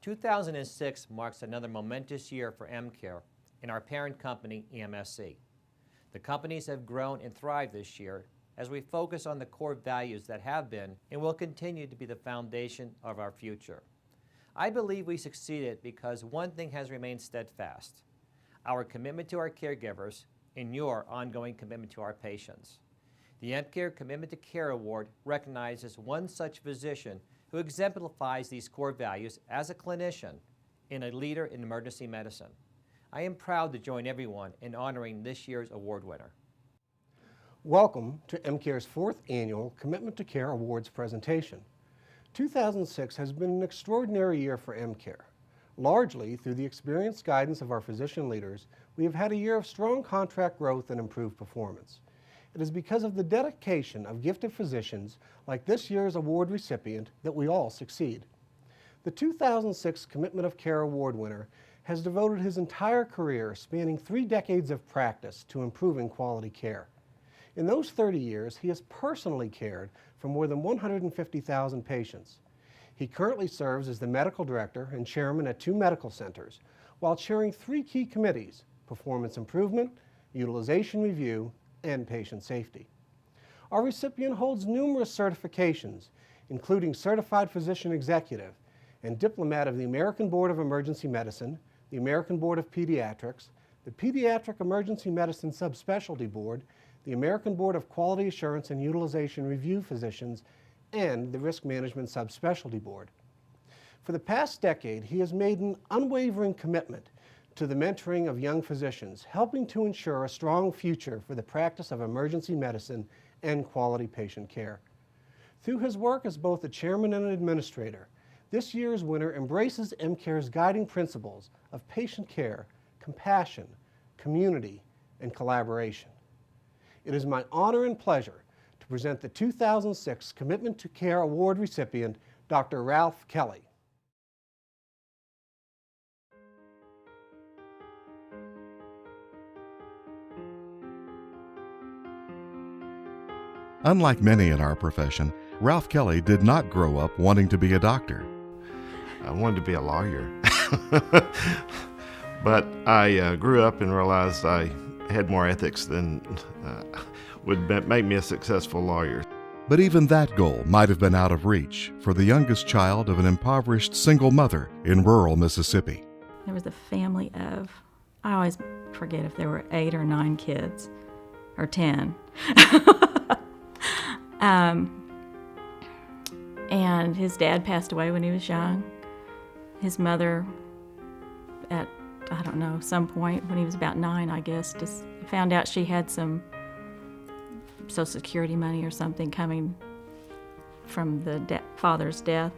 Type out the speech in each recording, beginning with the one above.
2006 marks another momentous year for EmCare and our parent company, EMSC. The companies have grown and thrived this year as we focus on the core values that have been and will continue to be the foundation of our future. I believe we succeeded because one thing has remained steadfast: our commitment to our caregivers and your ongoing commitment to our patients. The EmCare Commitment to Care Award recognizes one such physician who exemplifies these core values as a clinician and a leader in emergency medicine. I am proud to join everyone in honoring this year's award winner. Welcome to EmCare's 4th Annual Commitment to Care Awards presentation. 2006 has been an extraordinary year for EmCare. Largely through the experienced guidance of our physician leaders, we have had a year of strong contract growth and improved performance. It is because of the dedication of gifted physicians like this year's award recipient that we all succeed. The 2006 Commitment of Care Award winner has devoted his entire career, spanning 3 decades of practice, to improving quality care. In those 30 years, he has personally cared for more than 150,000 patients. He currently serves as the medical director and chairman at 2 medical centers, while chairing 3 key committees: performance improvement, utilization review, and patient safety. Our recipient holds numerous certifications, including Certified Physician Executive and Diplomat of the American Board of Emergency Medicine, the American Board of Pediatrics, the Pediatric Emergency Medicine Subspecialty Board, the American Board of Quality Assurance and Utilization Review Physicians, and the Risk Management Subspecialty Board. For the past decade, he has made an unwavering commitment to the mentoring of young physicians, helping to ensure a strong future for the practice of emergency medicine and quality patient care. Through his work as both a chairman and an administrator, this year's winner embraces EmCare's guiding principles of patient care, compassion, community, and collaboration. It is my honor and pleasure to present the 2006 Commitment to Care Award recipient, Dr. Ralph Kelly. Unlike many in our profession, Ralph Kelly did not grow up wanting to be a doctor. I wanted to be a lawyer, but I grew up and realized I had more ethics than would make me a successful lawyer. But even that goal might have been out of reach for the youngest child of an impoverished single mother in rural Mississippi. There was a family of, I always forget if there were 8 or 9 kids, or 10. And his dad passed away when he was young. His mother, at, I don't know, some point when he was about 9, I guess, just found out she had some Social Security money or something coming from the father's death,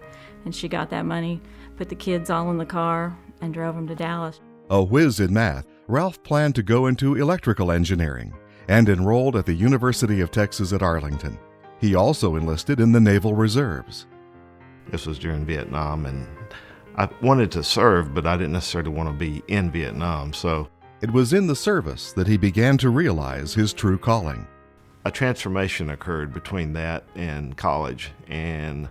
and she got that money, put the kids all in the car, and drove them to Dallas. A whiz in math, Ralph planned to go into electrical engineering and enrolled at the University of Texas at Arlington. He also enlisted in the Naval Reserves. This was during Vietnam, and I wanted to serve, but I didn't necessarily want to be in Vietnam. So it was in the service that he began to realize his true calling. A transformation occurred between that and college, and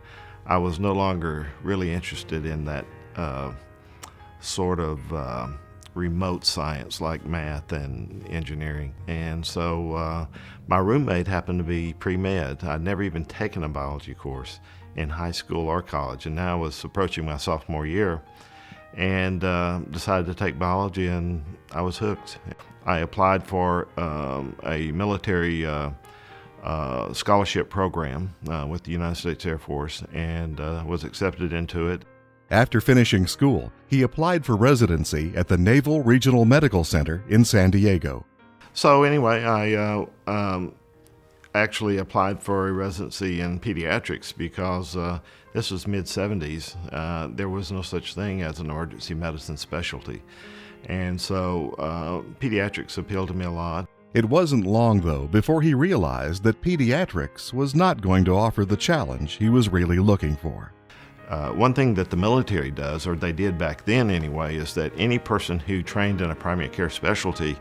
I was no longer really interested in that sort of remote science like math and engineering. And so my roommate happened to be pre-med. I'd never even taken a biology course in high school or college, and now I was approaching my sophomore year and decided to take biology, and I was hooked. I applied for a military scholarship program with the United States Air Force and was accepted into it. After finishing school, he applied for residency at the Naval Regional Medical Center in San Diego. So anyway, I actually applied for a residency in pediatrics because this was mid-70s. There was no such thing as an emergency medicine specialty. And so pediatrics appealed to me a lot. It wasn't long, though, before he realized that pediatrics was not going to offer the challenge he was really looking for. One thing that the military does, or they did back then anyway, is that any person who trained in a primary care specialty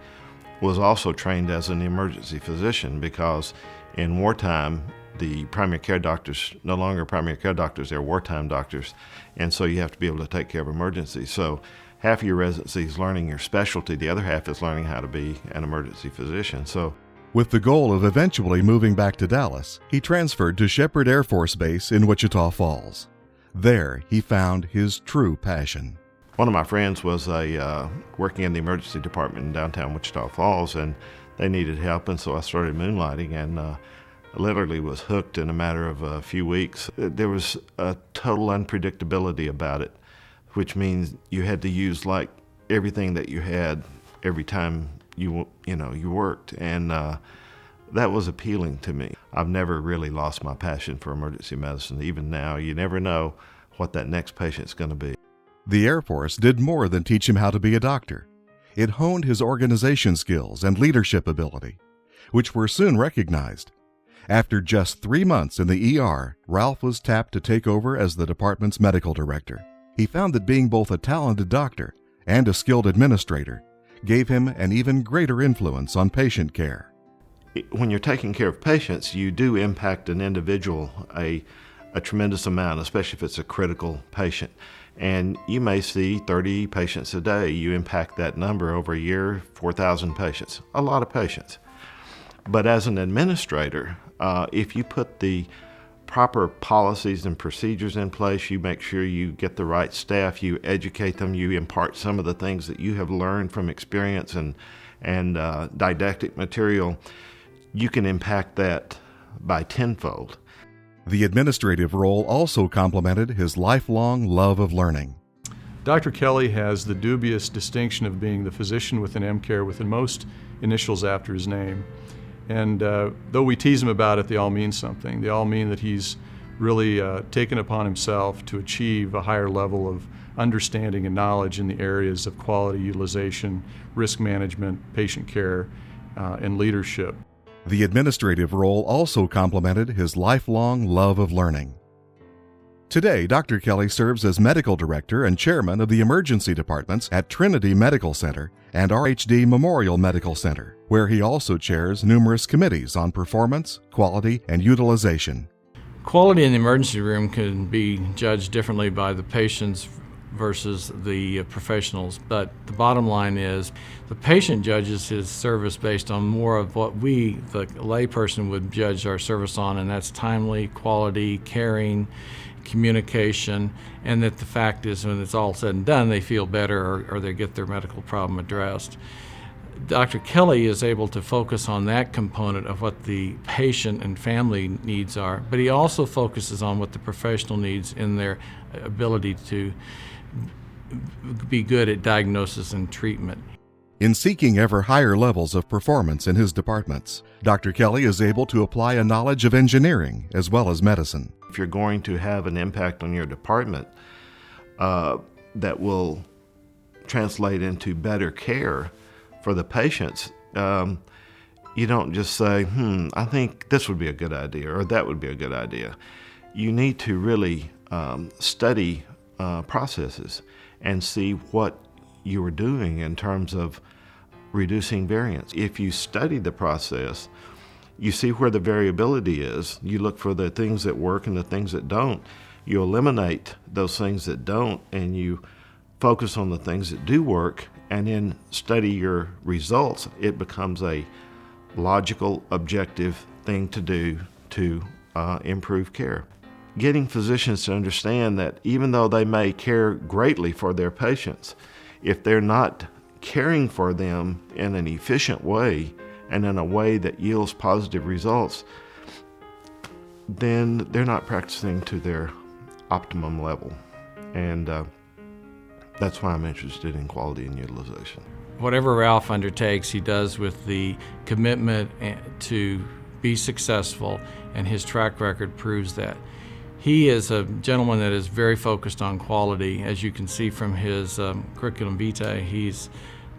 was also trained as an emergency physician, because in wartime the primary care doctors, no longer primary care doctors, they're wartime doctors, and so you have to be able to take care of emergencies. So half of your residency is learning your specialty, the other half is learning how to be an emergency physician. So, with the goal of eventually moving back to Dallas, he transferred to Shepherd Air Force Base in Wichita Falls. There, he found his true passion. one of my friends was working in the emergency department in downtown Wichita Falls, and they needed help, and so I started moonlighting, and literally was hooked in a matter of a few weeks. There was a total unpredictability about it, which means you had to use like everything that you had every time you worked, and that was appealing to me. I've never really lost my passion for emergency medicine. Even now, you never know what that next patient's going to be. The Air Force did more than teach him how to be a doctor. It honed his organization skills and leadership ability, which were soon recognized. After just 3 months in the ER, Ralph was tapped to take over as the department's medical director. He found that being both a talented doctor and a skilled administrator gave him an even greater influence on patient care. When you're taking care of patients, you do impact an individual a tremendous amount, especially if it's a critical patient. And you may see 30 patients a day. You impact that number over a year, 4,000 patients, a lot of patients. But as an administrator, if you put the proper policies and procedures in place, you make sure you get the right staff, you educate them, you impart some of the things that you have learned from experience and didactic material, you can impact that by tenfold. The administrative role also complemented his lifelong love of learning. Dr. Kelly has the dubious distinction of being the physician within EmCare with the most initials after his name. And though we tease him about it, they all mean something. They all mean that he's really taken upon himself to achieve a higher level of understanding and knowledge in the areas of quality utilization, risk management, patient care, and leadership. The administrative role also complemented his lifelong love of learning. Today, Dr. Kelly serves as medical director and chairman of the emergency departments at Trinity Medical Center and RHD Memorial Medical Center, where he also chairs numerous committees on performance, quality, and utilization. Quality in the emergency room can be judged differently by the patients versus the professionals, but the bottom line is the patient judges his service based on more of what we, the layperson, would judge our service on, and that's timely, quality, caring, communication, and that the fact is when it's all said and done, they feel better or they get their medical problem addressed. Dr. Kelly is able to focus on that component of what the patient and family needs are, but he also focuses on what the professional needs in their ability to be good at diagnosis and treatment. In seeking ever higher levels of performance in his departments, Dr. Kelly is able to apply a knowledge of engineering as well as medicine. If you're going to have an impact on your department that will translate into better care for the patients, you don't just say, I think this would be a good idea or that would be a good idea. You need to really study processes and see what you are doing in terms of reducing variance. If you study the process, you see where the variability is. You look for the things that work and the things that don't. You eliminate those things that don't, and you focus on the things that do work, and then study your results. It becomes a logical, objective thing to do to improve care. Getting physicians to understand that even though they may care greatly for their patients, if they're not caring for them in an efficient way and in a way that yields positive results, then they're not practicing to their optimum level. And that's why I'm interested in quality and utilization. Whatever Ralph undertakes, he does with the commitment to be successful, and his track record proves that. He is a gentleman that is very focused on quality. As you can see from his curriculum vitae, he's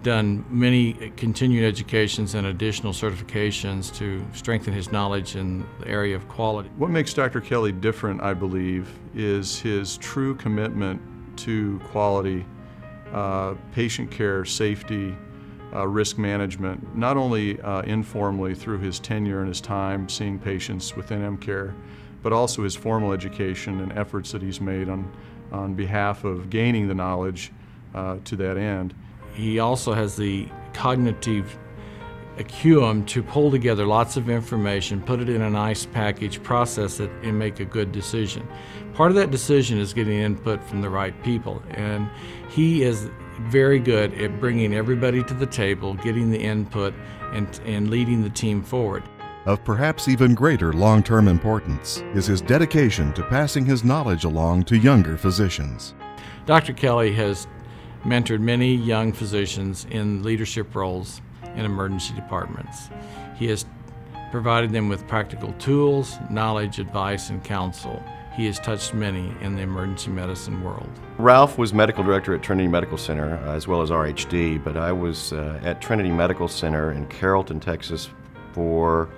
done many continuing educations and additional certifications to strengthen his knowledge in the area of quality. What makes Dr. Kelly different, I believe, is his true commitment to quality, patient care, safety, risk management, not only informally through his tenure and his time seeing patients within EmCare, but also his formal education and efforts that he's made on behalf of gaining the knowledge to that end. He also has the cognitive acumen to pull together lots of information, put it in a nice package, process it, and make a good decision. Part of that decision is getting input from the right people, and he is very good at bringing everybody to the table, getting the input, and leading the team forward. Of perhaps even greater long-term importance is his dedication to passing his knowledge along to younger physicians. Dr. Kelly has mentored many young physicians in leadership roles in emergency departments. He has provided them with practical tools, knowledge, advice, and counsel. He has touched many in the emergency medicine world. Ralph was medical director at Trinity Medical Center as well as RHD, but I was at Trinity Medical Center in Carrollton, Texas for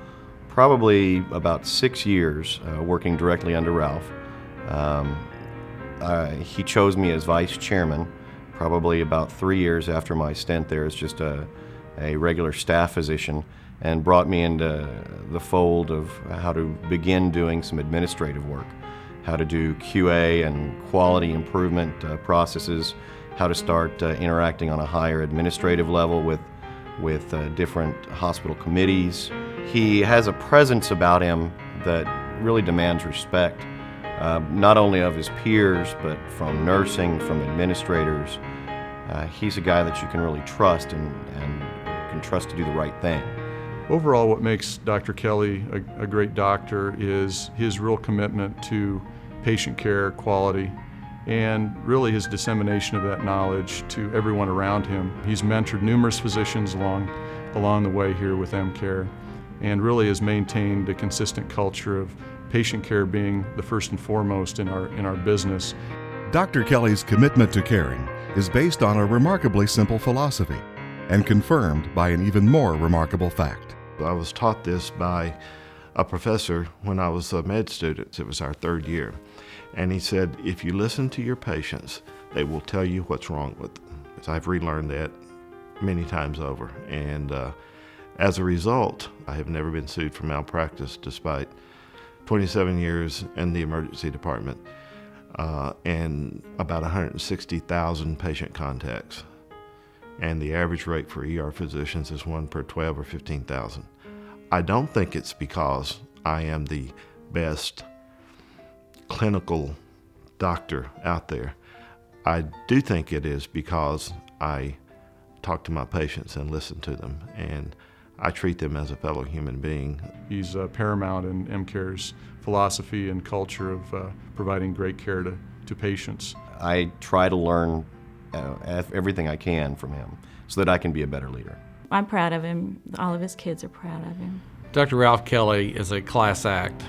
probably about 6 years working directly under Ralph. He chose me as vice chairman probably about 3 years after my stint there as just a regular staff physician, and brought me into the fold of how to begin doing some administrative work, how to do QA and quality improvement processes, how to start interacting on a higher administrative level with different hospital committees. He has a presence about him that really demands respect, not only of his peers, but from nursing, from administrators. He's a guy that you can really trust and can trust to do the right thing. Overall, what makes Dr. Kelly a great doctor is his real commitment to patient care quality and really his dissemination of that knowledge to everyone around him. He's mentored numerous physicians along the way here with EmCare, and really has maintained a consistent culture of patient care being the first and foremost in our business. Dr. Kelly's commitment to caring is based on a remarkably simple philosophy and confirmed by an even more remarkable fact. I was taught this by a professor when I was a med student. It was our 3rd year. And he said, if you listen to your patients, they will tell you what's wrong with them. So I've relearned that many times over. And as a result, I have never been sued for malpractice despite 27 years in the emergency department and about 160,000 patient contacts. And the average rate for ER physicians is 1 per 12 or 15,000. I don't think it's because I am the best clinical doctor out there. I do think it is because I talk to my patients and listen to them, and I treat them as a fellow human being. He's paramount in EmCare's philosophy and culture of providing great care to patients. I try to learn everything I can from him so that I can be a better leader. I'm proud of him. All of his kids are proud of him. Dr. Ralph Kelly is a class act.